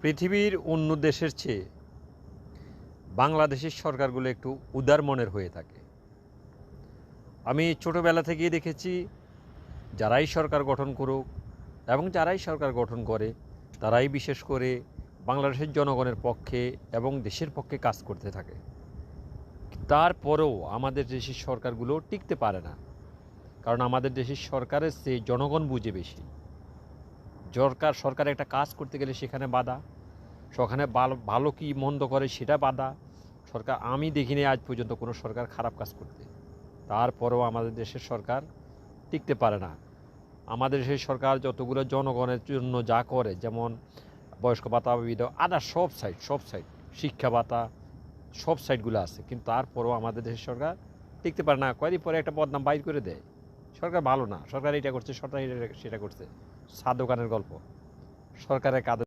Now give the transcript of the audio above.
পৃথিবীর অন্য দেশের চেয়ে বাংলাদেশের সরকারগুলো একটু উদার মনের হয়ে থাকে। আমি ছোটোবেলা থেকেই দেখেছি, যারাই সরকার গঠন করুক এবং যারাই সরকার গঠন করে তারাই বিশেষ করে বাংলাদেশের জনগণের পক্ষে এবং দেশের পক্ষে কাজ করতে থাকে। তারপরেও আমাদের দেশের সরকারগুলো টিকতে পারে না, কারণ আমাদের দেশের সরকারের চেয়ে জনগণ বুঝে বেশি। সরকার একটা কাজ করতে গেলে সেখানে বাধা, সেখানে ভালো কি মন্দ করে সেটা বাধা। সরকার আমি দেখিনি আজ পর্যন্ত কোনো সরকার খারাপ কাজ করতে। তারপরেও আমাদের দেশের সরকার টিকতে পারে না। আমাদের দেশের সরকার যতগুলো জনগণের জন্য যা করে, যেমন বয়স্ক ভাতা, আদার সব সাইড, শিক্ষা ভাতা, সব সাইডগুলো আছে, কিন্তু তারপরেও আমাদের দেশের সরকার টিকতে পারে না। কয়েকদিন পরে একটা বদনাম বাইর করে দেয়, সরকার ভালো না, সরকার এটা করছে, সরকার সেটা করছে। চা দোকানের গল্প, সরকারের কাজ